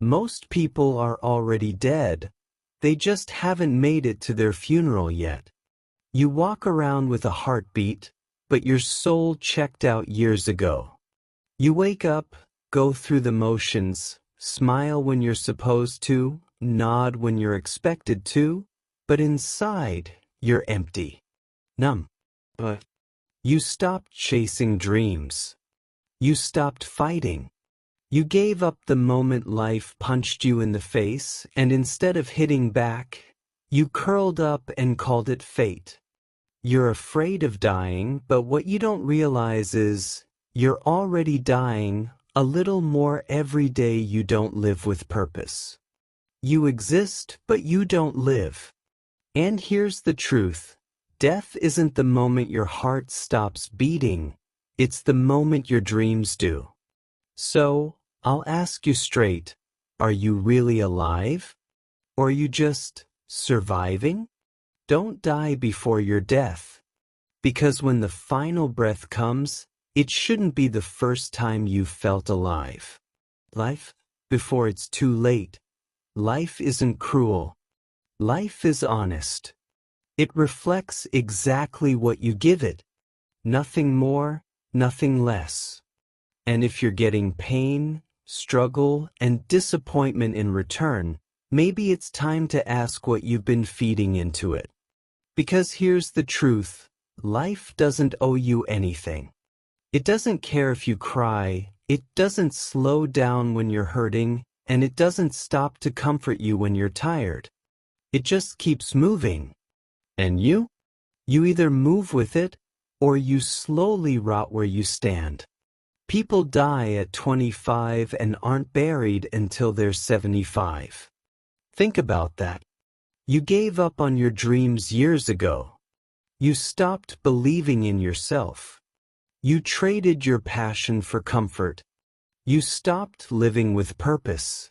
Most people are already dead. They just haven't made it to their funeral yet. You walk around with a heartbeat, but your soul checked out years ago. You wake up, go through the motions, smile when you're supposed to, nod when you're expected to, but inside, you're empty. Numb. You stopped chasing dreams. You stopped fighting. You gave up the moment life punched you in the face, and instead of hitting back, you curled up and called it fate. You're afraid of dying, but what you don't realize is, you're already dying a little more every day you don't live with purpose. You exist, but you don't live. And here's the truth. Death isn't the moment your heart stops beating. It's the moment your dreams do. So, I'll ask you straight, are you really alive? Or are you just surviving? Don't die before your death. Because when the final breath comes, it shouldn't be the first time you've felt alive. Life, before it's too late. Life isn't cruel. Life is honest. It reflects exactly what you give it. Nothing more, nothing less. And if you're getting pain, struggle, and disappointment in return, maybe it's time to ask what you've been feeding into it. Because here's the truth, life doesn't owe you anything. It doesn't care if you cry, it doesn't slow down when you're hurting, and it doesn't stop to comfort you when you're tired. It just keeps moving. And you? You either move with it, or you slowly rot where you stand. People die at 25 and aren't buried until they're 75. Think about that. You gave up on your dreams years ago. You stopped believing in yourself. You traded your passion for comfort. You stopped living with purpose.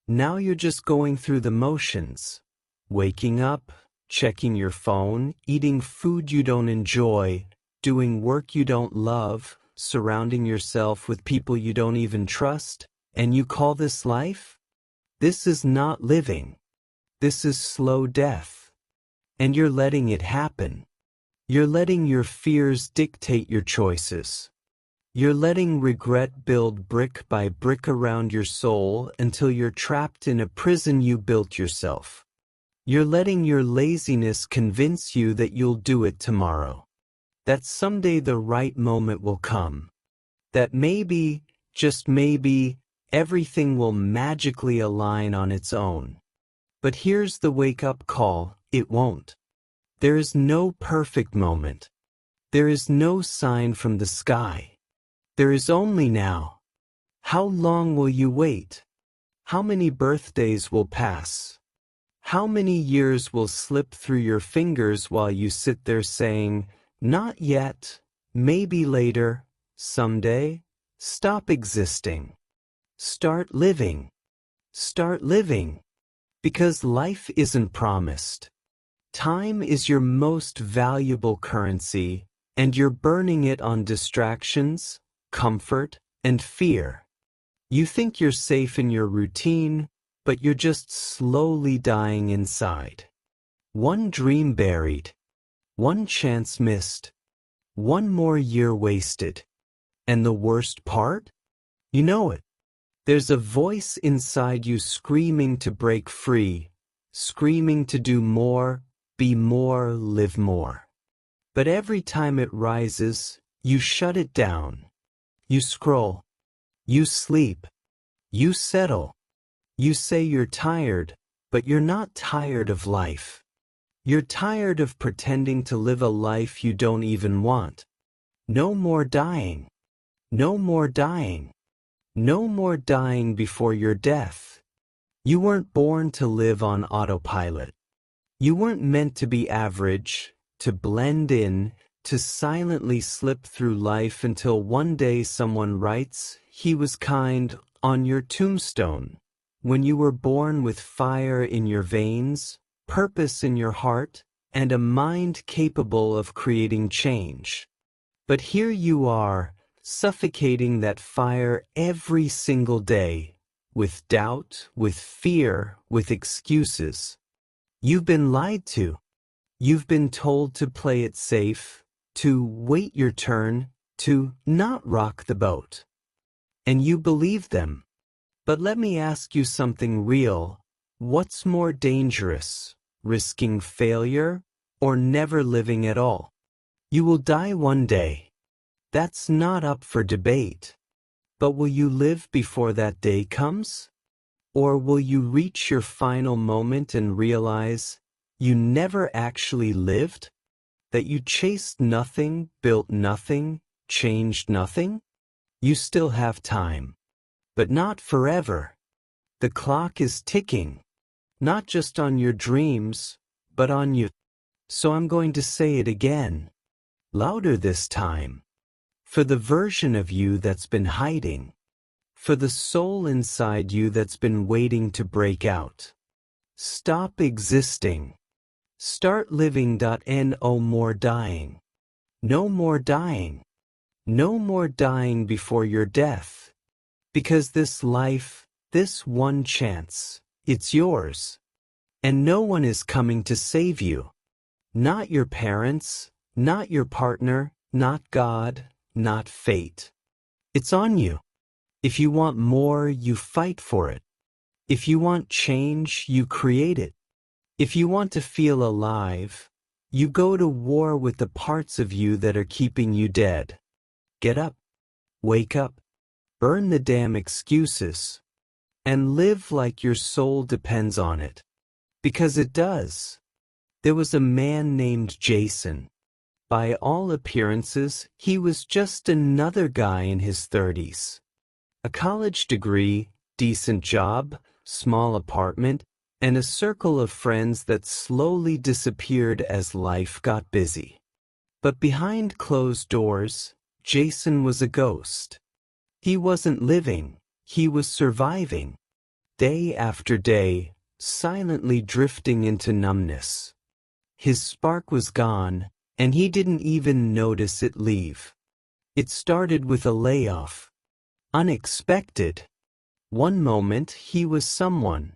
Now you're just going through the motions. Waking up, checking your phone, eating food you don't enjoy, doing work you don't love, surrounding yourself with people you don't even trust, and you call this life? This is not living. This is slow death. And you're letting it happen. You're letting your fears dictate your choices. You're letting regret build brick by brick around your soul until you're trapped in a prison you built yourself. You're letting your laziness convince you that you'll do it tomorrow. That someday the right moment will come. That maybe, just maybe, everything will magically align on its own. But here's the wake-up call, it won't. There is no perfect moment. There is no sign from the sky. There is only now. How long will you wait? How many birthdays will pass? How many years will slip through your fingers while you sit there saying, not yet, maybe later, someday? Stop existing. Start living. Start living. Because life isn't promised. Time is your most valuable currency, and you're burning it on distractions, comfort, and fear. You think you're safe in your routine, but you're just slowly dying inside. One dream buried. One chance missed. One more year wasted. And the worst part? You know it. There's a voice inside you screaming to break free, screaming to do more, be more, live more. But every time it rises, you shut it down. You scroll. You sleep. You settle. You say you're tired, but you're not tired of life. You're tired of pretending to live a life you don't even want. No more dying. No more dying. No more dying before your death. You weren't born to live on autopilot. You weren't meant to be average, to blend in, to silently slip through life until one day someone writes, "He was kind," on your tombstone. When you were born with fire in your veins, purpose in your heart, and a mind capable of creating change. But here you are, suffocating that fire every single day, with doubt, with fear, with excuses. You've been lied to. You've been told to play it safe, to wait your turn, to not rock the boat. And you believe them. But let me ask you something real. What's more dangerous, risking failure or never living at all? You will die one day. That's not up for debate. But will you live before that day comes? Or will you reach your final moment and realize you never actually lived? That you chased nothing, built nothing, changed nothing? You still have time. But not forever. The clock is ticking. Not just on your dreams, but on you. So I'm going to say it again. Louder this time. For the version of you that's been hiding. For the soul inside you that's been waiting to break out. Stop existing. Start living. No more dying. No more dying. No more dying before your death. Because this life, this one chance, it's yours. And no one is coming to save you. Not your parents, not your partner, not God, not fate. It's on you. If you want more, you fight for it. If you want change, you create it. If you want to feel alive, you go to war with the parts of you that are keeping you dead. Get up. Wake up. Burn the damn excuses. And live like your soul depends on it. Because it does. There was a man named Jason. By all appearances, he was just another guy in his 30s. A college degree, decent job, small apartment, and a circle of friends that slowly disappeared as life got busy. But behind closed doors, Jason was a ghost. He wasn't living, he was surviving. Day after day, silently drifting into numbness. His spark was gone, and he didn't even notice it leave. It started with a layoff. Unexpected. One moment he was someone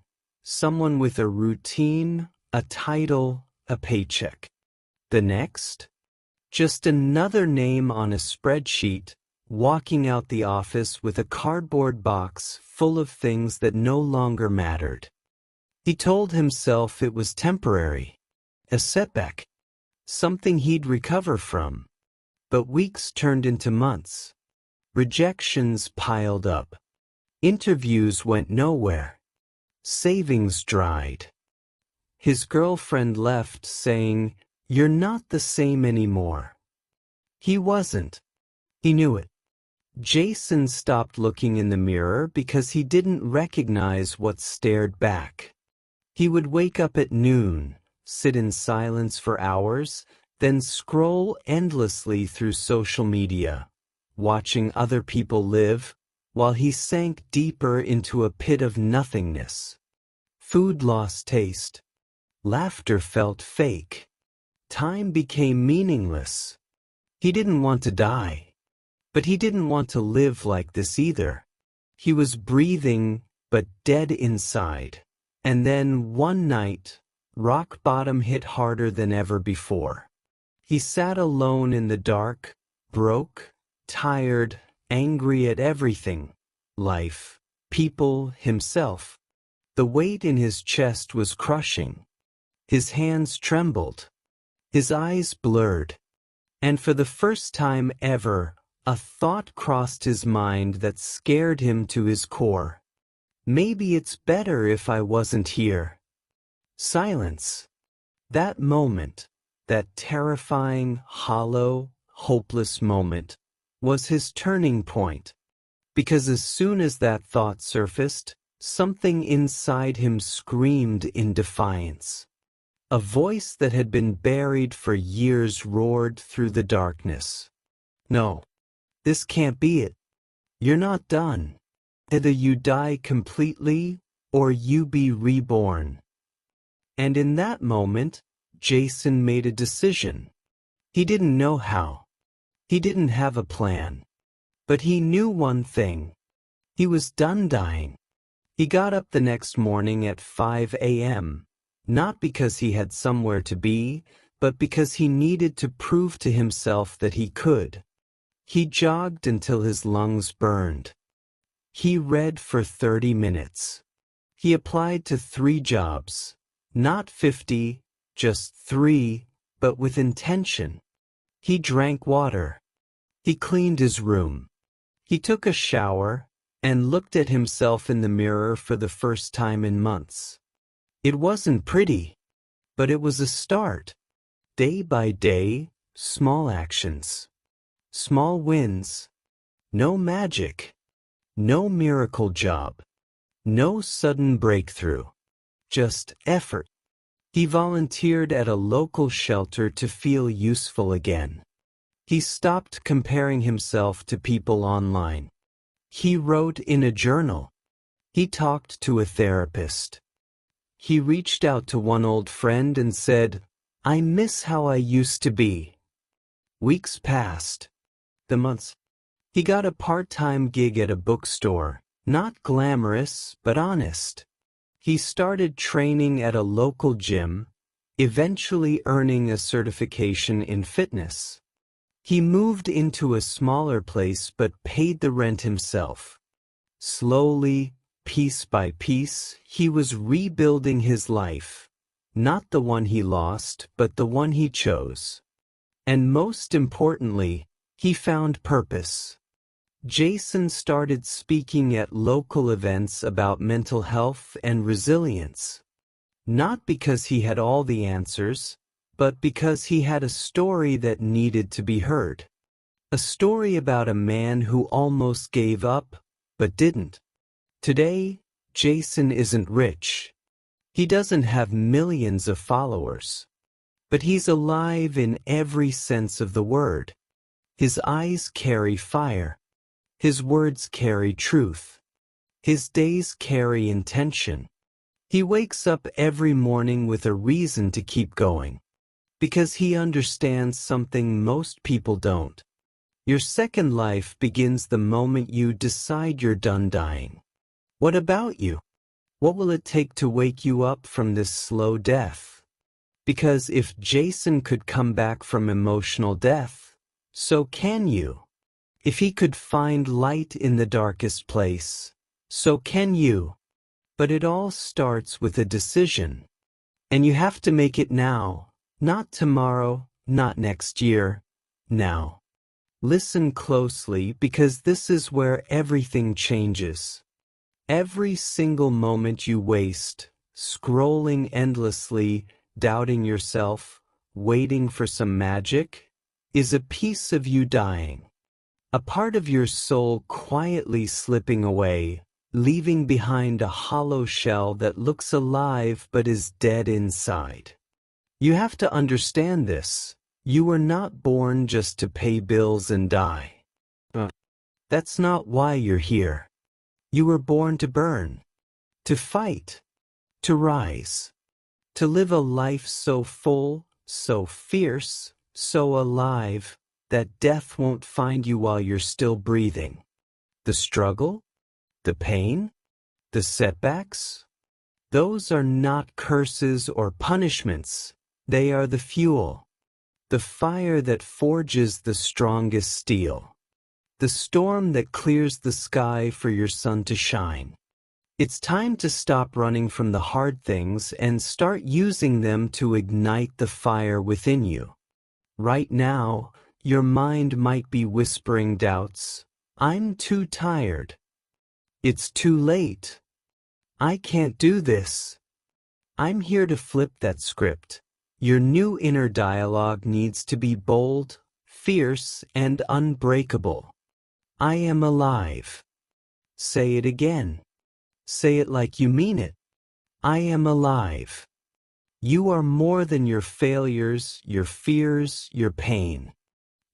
with a routine, a title, a paycheck. The next, just another name on a spreadsheet, walking out the office with a cardboard box full of things that no longer mattered. He told himself it was temporary, a setback, something he'd recover from. But weeks turned into months. Rejections piled up. Interviews went nowhere. Savings dried. His girlfriend left saying, "You're not the same anymore." He wasn't. He knew it. Jason stopped looking in the mirror because he didn't recognize what stared back. He would wake up at noon, sit in silence for hours, then scroll endlessly through social media, watching other people live, while he sank deeper into a pit of nothingness. Food lost taste. Laughter felt fake. Time became meaningless. He didn't want to die. But he didn't want to live like this either. He was breathing, but dead inside. And then one night, rock bottom hit harder than ever before. He sat alone in the dark, broke, tired, angry at everything. Life, people, himself. The weight in his chest was crushing. His hands trembled. His eyes blurred. And for the first time ever, a thought crossed his mind that scared him to his core. Maybe it's better if I wasn't here. Silence. That moment, that terrifying, hollow, hopeless moment, was his turning point. Because as soon as that thought surfaced, something inside him screamed in defiance. A voice that had been buried for years roared through the darkness. No, this can't be it. You're not done. Either you die completely, or you be reborn. And in that moment, Jason made a decision. He didn't know how. He didn't have a plan. But he knew one thing. He was done dying. He got up the next morning at 5 a.m., not because he had somewhere to be, but because he needed to prove to himself that he could. He jogged until his lungs burned. He read for 30 minutes. He applied to 3 jobs. Not 50, just 3, but with intention. He drank water. He cleaned his room. He took a shower and looked at himself in the mirror for the first time in months. It wasn't pretty, but it was a start. Day by day, small actions. Small wins. No magic. No miracle job. No sudden breakthrough. Just effort. He volunteered at a local shelter to feel useful again. He stopped comparing himself to people online. He wrote in a journal. He talked to a therapist. He reached out to one old friend and said, "I miss how I used to be." Weeks passed. The months. He got a part-time gig at a bookstore, not glamorous, but honest. He started training at a local gym, eventually earning a certification in fitness. He moved into a smaller place but paid the rent himself. Slowly, piece by piece, he was rebuilding his life. Not the one he lost, but the one he chose. And most importantly, he found purpose. Jason started speaking at local events about mental health and resilience. Not because he had all the answers, but because he had a story that needed to be heard. A story about a man who almost gave up, but didn't. Today, Jason isn't rich. He doesn't have millions of followers. But he's alive in every sense of the word. His eyes carry fire. His words carry truth. His days carry intention. He wakes up every morning with a reason to keep going. Because he understands something most people don't. Your second life begins the moment you decide you're done dying. What about you? What will it take to wake you up from this slow death? Because if Jason could come back from emotional death, so can you. If he could find light in the darkest place, so can you. But it all starts with a decision. And you have to make it now. Not tomorrow, not next year, now. Listen closely because this is where everything changes. Every single moment you waste, scrolling endlessly, doubting yourself, waiting for some magic, is a piece of you dying. A part of your soul quietly slipping away, leaving behind a hollow shell that looks alive but is dead inside. You have to understand this. You were not born just to pay bills and die. That's not why you're here. You were born to burn, to fight, to rise, to live a life so full, so fierce, so alive, that death won't find you while you're still breathing. The struggle, the pain, the setbacks, those are not curses or punishments. They are the fuel, the fire that forges the strongest steel, the storm that clears the sky for your sun to shine. It's time to stop running from the hard things and start using them to ignite the fire within you. Right now, your mind might be whispering doubts. I'm too tired. It's too late. I can't do this. I'm here to flip that script. Your new inner dialogue needs to be bold, fierce, and unbreakable. I am alive. Say it again. Say it like you mean it. I am alive. You are more than your failures, your fears, your pain.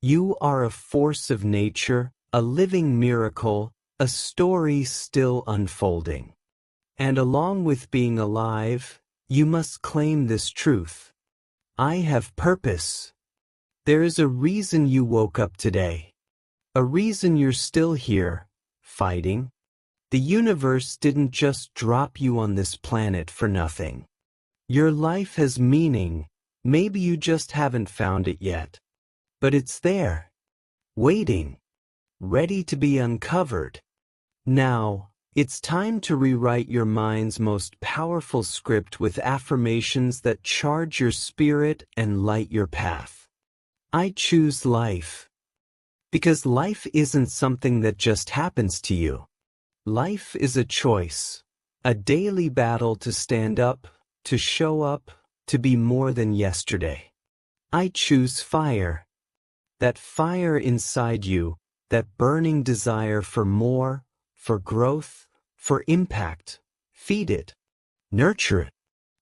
You are a force of nature, a living miracle, a story still unfolding. And along with being alive, you must claim this truth. I have purpose. There is a reason you woke up today. A reason you're still here, fighting, The universe didn't just drop you on this planet for nothing. Your life has meaning, maybe you just haven't found it yet. But it's there, waiting, ready to be uncovered. Now, it's time to rewrite your mind's most powerful script with affirmations that charge your spirit and light your path. I choose life. Because life isn't something that just happens to you. Life is a choice, a daily battle to stand up, to show up, to be more than yesterday. I choose fire. That fire inside you, that burning desire for more, for growth, for impact. Feed it. Nurture it.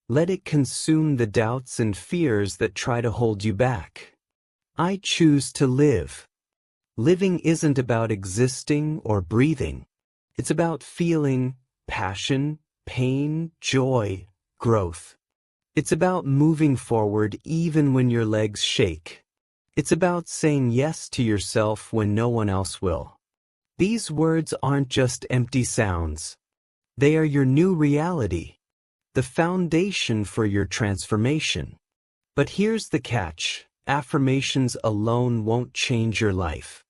Let it consume the doubts and fears that try to hold you back. I choose to live. Living isn't about existing or breathing. It's about feeling passion, pain, joy, growth. It's about moving forward even when your legs shake. It's about saying yes to yourself when no one else will. These words aren't just empty sounds. They are your new reality, the foundation for your transformation. But here's the catch: affirmations alone won't change your life.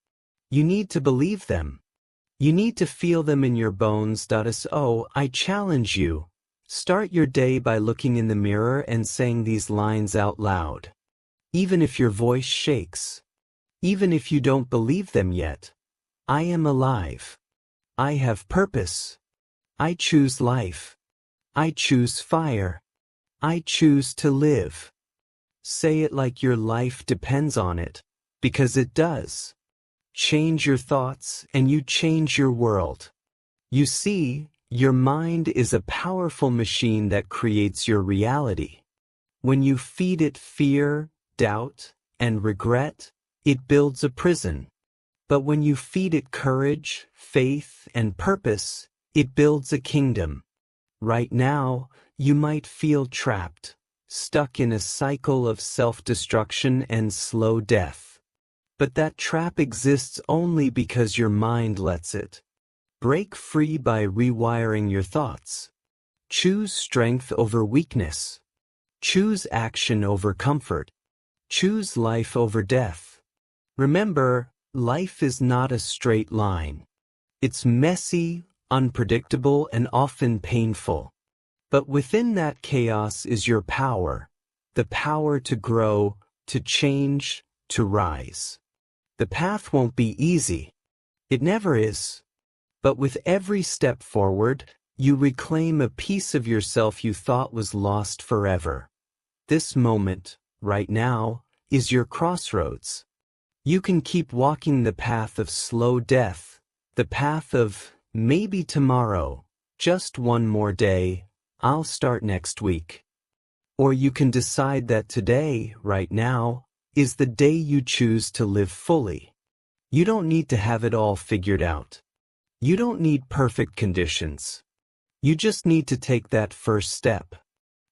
You need to believe them. You need to feel them in your bones. So, I challenge you. Start your day by looking in the mirror and saying these lines out loud. Even if your voice shakes. Even if you don't believe them yet. I am alive. I have purpose. I choose life. I choose fire. I choose to live. Say it like your life depends on it, because it does. Change your thoughts and you change your world. You see, your mind is a powerful machine that creates your reality. When you feed it fear, doubt, and regret, it builds a prison. But when you feed it courage, faith, and purpose, it builds a kingdom. Right now, you might feel trapped, stuck in a cycle of self-destruction and slow death. But that trap exists only because your mind lets it. Break free by rewiring your thoughts. Choose strength over weakness. Choose action over comfort. Choose life over death. Remember, life is not a straight line. It's messy, unpredictable, and often painful. But within that chaos is your power. The power to grow, to change, to rise. The path won't be easy. It never is. But with every step forward, you reclaim a piece of yourself you thought was lost forever. This moment, right now, is your crossroads. You can keep walking the path of slow death, the path of maybe tomorrow, just one more day, I'll start next week. Or you can decide that today, right now, is the day you choose to live fully. You don't need to have it all figured out. You don't need perfect conditions. You just need to take that first step.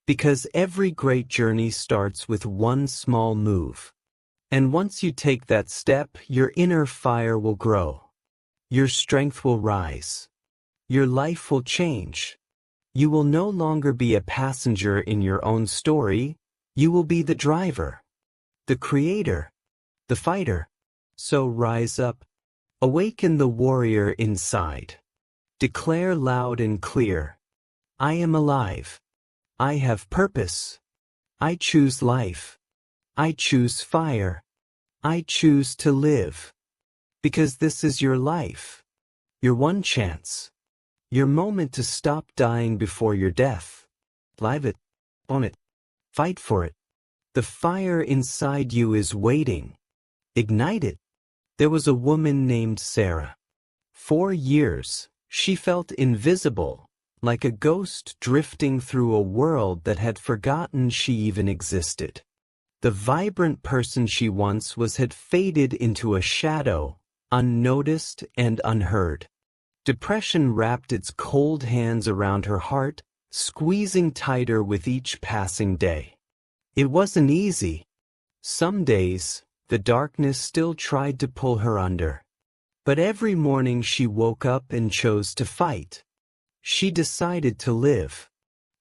Because every great journey starts with one small move. And once you take that step, your inner fire will grow. Your strength will rise. Your life will change. You will no longer be a passenger in your own story. You will be the driver. The creator, the fighter. So rise up. Awaken the warrior inside. Declare loud and clear. I am alive. I have purpose. I choose life. I choose fire. I choose to live. Because this is your life. Your one chance. Your moment to stop dying before your death. Live it. Own it. Fight for it. The fire inside you is waiting. Ignite it. There was a woman named Sarah. For years, she felt invisible, like a ghost drifting through a world that had forgotten she even existed. The vibrant person she once was had faded into a shadow, unnoticed and unheard. Depression wrapped its cold hands around her heart, squeezing tighter with each passing day. It wasn't easy. Some days, the darkness still tried to pull her under. But every morning she woke up and chose to fight. She decided to live.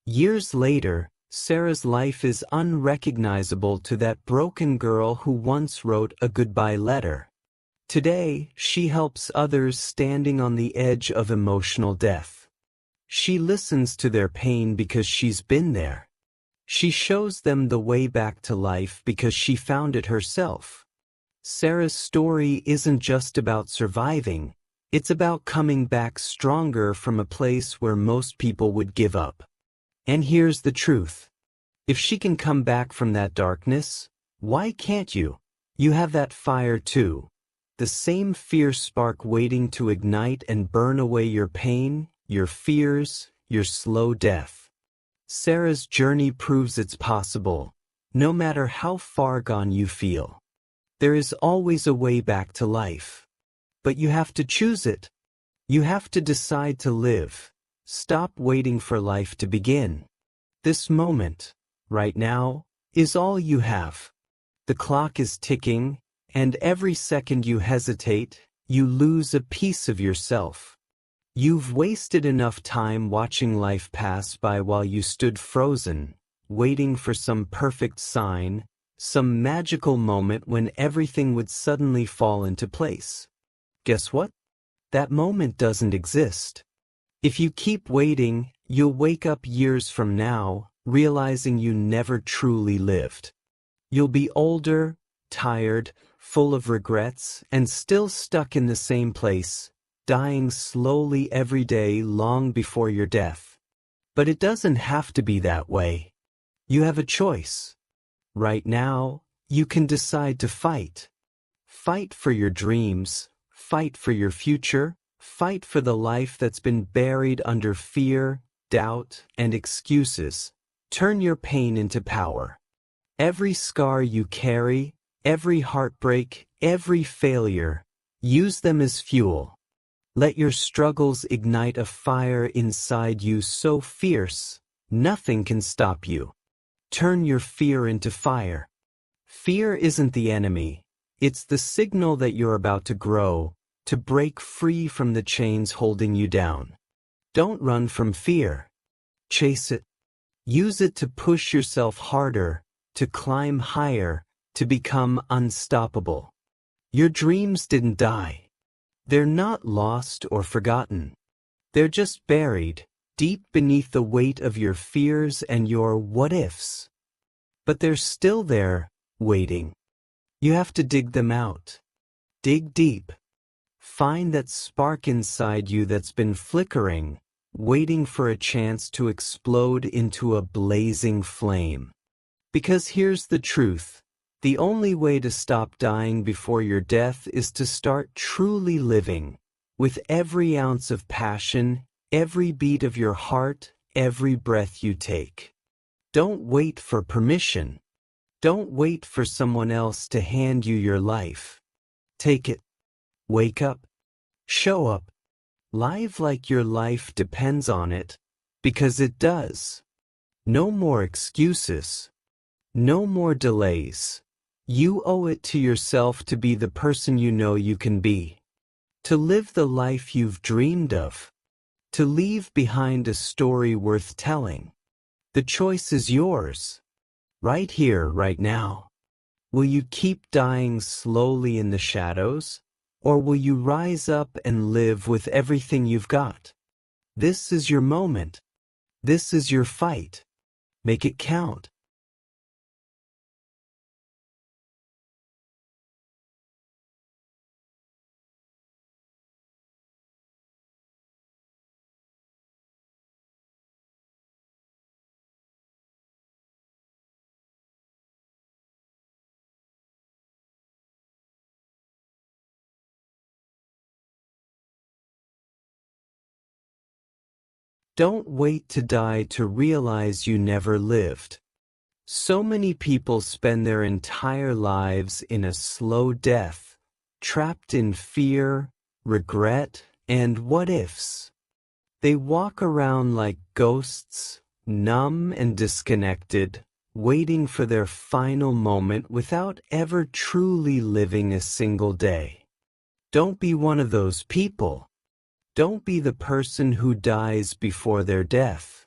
Years later, Sarah's life is unrecognizable to that broken girl who once wrote a goodbye letter. Today, she helps others standing on the edge of emotional death. She listens to their pain because she's been there. She shows them the way back to life because she found it herself. Sarah's story isn't just about surviving, it's about coming back stronger from a place where most people would give up. And here's the truth. If she can come back from that darkness, why can't you? You have that fire too. The same fierce spark waiting to ignite and burn away your pain, your fears, your slow death. Sarah's journey proves it's possible, no matter how far gone you feel. There is always a way back to life. But you have to choose it. You have to decide to live. Stop waiting for life to begin. This moment, right now, is all you have. The clock is ticking, and every second you hesitate, you lose a piece of yourself. You've wasted enough time watching life pass by while you stood frozen, waiting for some perfect sign, some magical moment when everything would suddenly fall into place. Guess what? That moment doesn't exist. If you keep waiting, you'll wake up years from now, realizing you never truly lived. You'll be older, tired, full of regrets, and still stuck in the same place, dying slowly every day long before your death. But it doesn't have to be that way. You have a choice. Right now, you can decide to fight. Fight for your dreams, fight for your future, fight for the life that's been buried under fear, doubt, and excuses. Turn your pain into power. Every scar you carry, every heartbreak, every failure, use them as fuel. Let your struggles ignite a fire inside you so fierce, nothing can stop you. Turn your fear into fire. Fear isn't the enemy. It's the signal that you're about to grow, to break free from the chains holding you down. Don't run from fear. Chase it. Use it to push yourself harder, to climb higher, to become unstoppable. Your dreams didn't die. They're not lost or forgotten. They're just buried, deep beneath the weight of your fears and your what-ifs. But they're still there, waiting. You have to dig them out. Dig deep. Find that spark inside you that's been flickering, waiting for a chance to explode into a blazing flame. Because here's the truth. The only way to stop dying before your death is to start truly living, with every ounce of passion, every beat of your heart, every breath you take. Don't wait for permission. Don't wait for someone else to hand you your life. Take it. Wake up. Show up. Live like your life depends on it, because it does. No more excuses. No more delays. You owe it to yourself to be the person you know you can be. To live the life you've dreamed of. To leave behind a story worth telling. The choice is yours. Right here, right now. Will you keep dying slowly in the shadows? Or will you rise up and live with everything you've got? This is your moment. This is your fight. Make it count. Don't wait to die to realize you never lived. So many people spend their entire lives in a slow death, trapped in fear, regret, and what-ifs. They walk around like ghosts, numb and disconnected, waiting for their final moment without ever truly living a single day. Don't be one of those people. Don't be the person who dies before their death.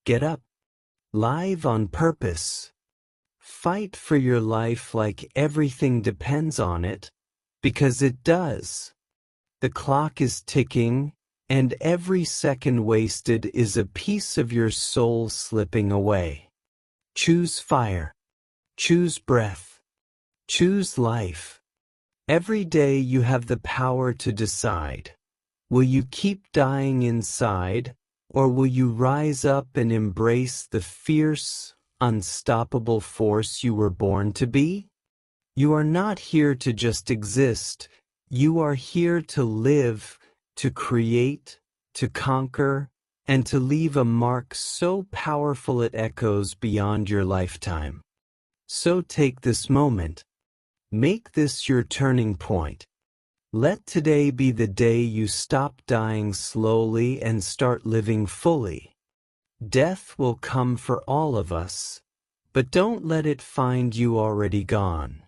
Get up. Live on purpose. Fight for your life like everything depends on it, because it does. The clock is ticking, and every second wasted is a piece of your soul slipping away. Choose fire. Choose breath. Choose life. Every day you have the power to decide. Will you keep dying inside, or will you rise up and embrace the fierce, unstoppable force you were born to be? You are not here to just exist. You are here to live, to create, to conquer, and to leave a mark so powerful it echoes beyond your lifetime. So take this moment. Make this your turning point. Let today be the day you stop dying slowly and start living fully. Death will come for all of us, but don't let it find you already gone.